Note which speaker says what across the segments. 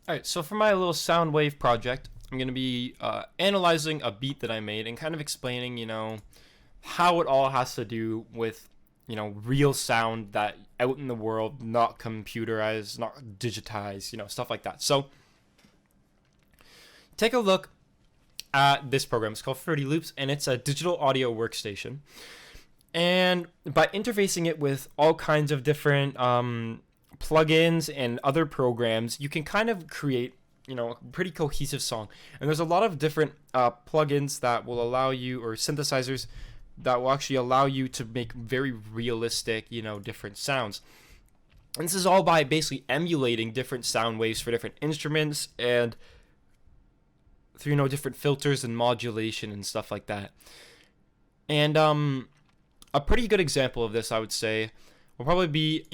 Speaker 1: Alright, so for my little sound wave project, I'm going to be analyzing a beat that I made and kind of explaining, how it all has to do with, real sound that out in the world, not computerized, not digitized, stuff like that. So take a look at this program. It's called Fruity Loops, and it's a digital audio workstation. And by interfacing it with all kinds of different plugins and other programs, you can kind of create, a pretty cohesive song. And there's a lot of different plugins that will allow you, or synthesizers that will actually allow you to make very realistic, different sounds. And this is all by basically emulating different sound waves for different instruments and through, different filters and modulation and stuff like that. And a pretty good example of this, I would say, will probably be,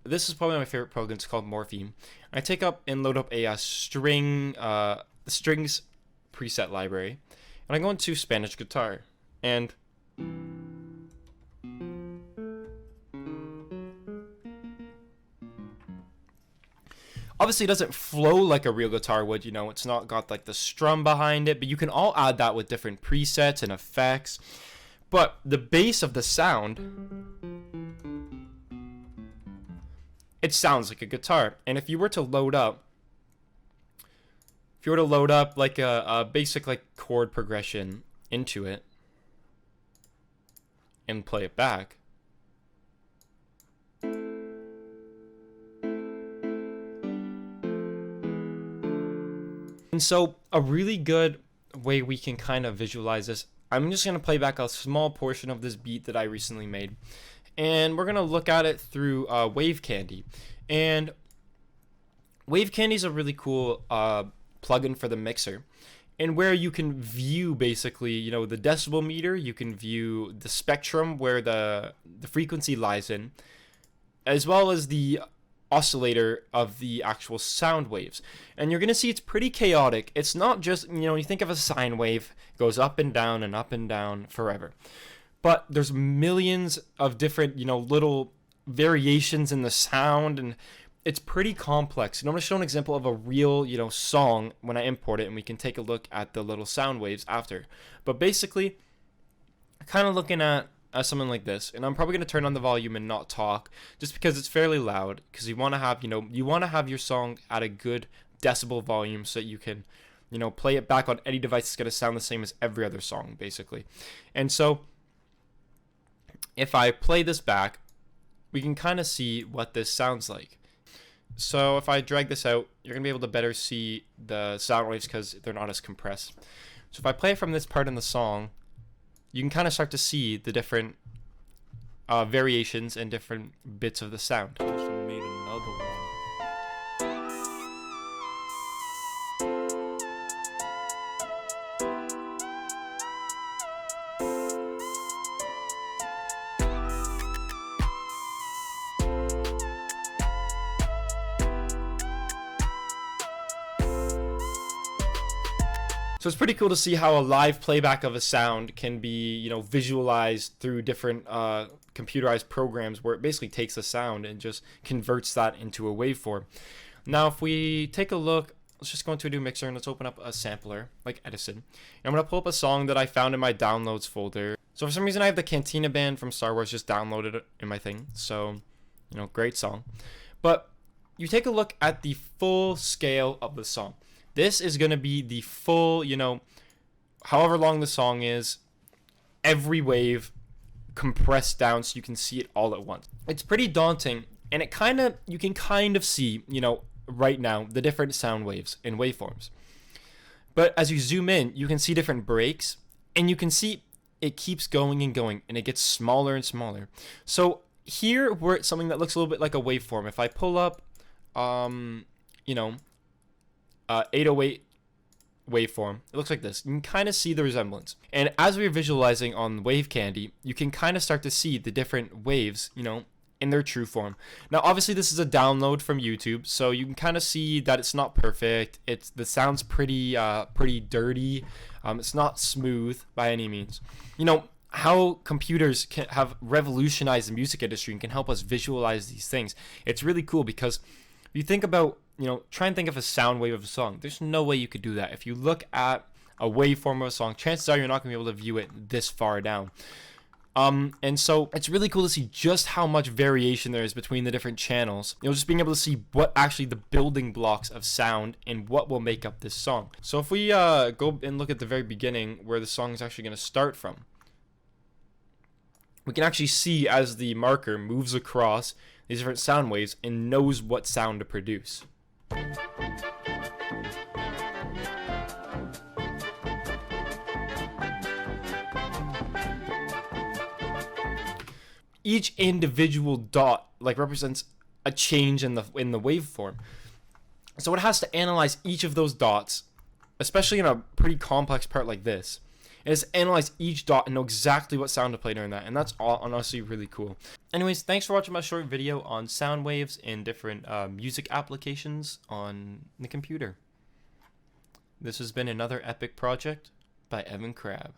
Speaker 1: this is probably my favorite program. It's called Morpheme. I take up and load up a strings preset library, and I go into Spanish guitar, and obviously it doesn't flow like a real guitar would, it's not got like the strum behind it, but you can all add that with different presets and effects. But the base of the sound, it sounds like a guitar. And if you were to load up like a basic like chord progression into it and play it back, and so a really good way we can kind of visualize this, I'm just going to play back a small portion of this beat that I recently made. And we're going to look at it through Wave Candy. And Wave Candy is a really cool plugin for the mixer, and where you can view basically, the decibel meter, you can view the spectrum where the frequency lies in, as well as the oscillator of the actual sound waves. And you're going to see it's pretty chaotic. It's not just, you think of a sine wave, it goes up and down forever. But there's millions of different, little variations in the sound, and it's pretty complex. And I'm going to show an example of a real, song when I import it, and we can take a look at the little sound waves after. But basically, kind of looking at something like this, and I'm probably going to turn on the volume and not talk just because it's fairly loud, because you want to have, you want to have your song at a good decibel volume so that you can, play it back on any device. It's going to sound the same as every other song, basically. And so if I play this back, we can kind of see what this sounds like. So if I drag this out, you're going to be able to better see the sound waves because they're not as compressed. So if I play it from this part in the song, you can kind of start to see the different variations and different bits of the sound. Also made another one. So it's pretty cool to see how a live playback of a sound can be, visualized through different computerized programs, where it basically takes the sound and just converts that into a waveform. Now, if we take a look, let's just go into a new mixer and let's open up a sampler like Edison. And I'm going to pull up a song that I found in my downloads folder. So for some reason, I have the Cantina Band from Star Wars just downloaded in my thing. So, great song. But you take a look at the full scale of the song. This is going to be the full, however long the song is, every wave compressed down so you can see it all at once. It's pretty daunting, and you can kind of see, right now, the different sound waves and waveforms. But as you zoom in, you can see different breaks, and you can see it keeps going and going, and it gets smaller and smaller. So here we're at something that looks a little bit like a waveform. If I pull up, 808 waveform, it looks like this. You can kind of see the resemblance. And as we're visualizing on Wave Candy, you can kind of start to see the different waves, in their true form. Now, obviously, this is a download from YouTube, so you can kind of see that it's not perfect. The sound's pretty dirty. It's not smooth by any means. How computers have revolutionized the music industry and can help us visualize these things. It's really cool because you think about try and think of a sound wave of a song. There's no way you could do that. If you look at a waveform of a song, chances are you're not going to be able to view it this far down. And so it's really cool to see just how much variation there is between the different channels. Just being able to see what actually the building blocks of sound and what will make up this song. So if we go and look at the very beginning where the song is actually going to start from, we can actually see as the marker moves across these different sound waves and knows what sound to produce. Each individual dot represents a change in the waveform. So it has to analyze each of those dots, especially in a pretty complex part like this. It has to analyze each dot and know exactly what sound to play during that, and that's honestly really cool. Anyways, thanks for watching my short video on sound waves and different music applications on the computer. This has been another epic project by Evan Crab.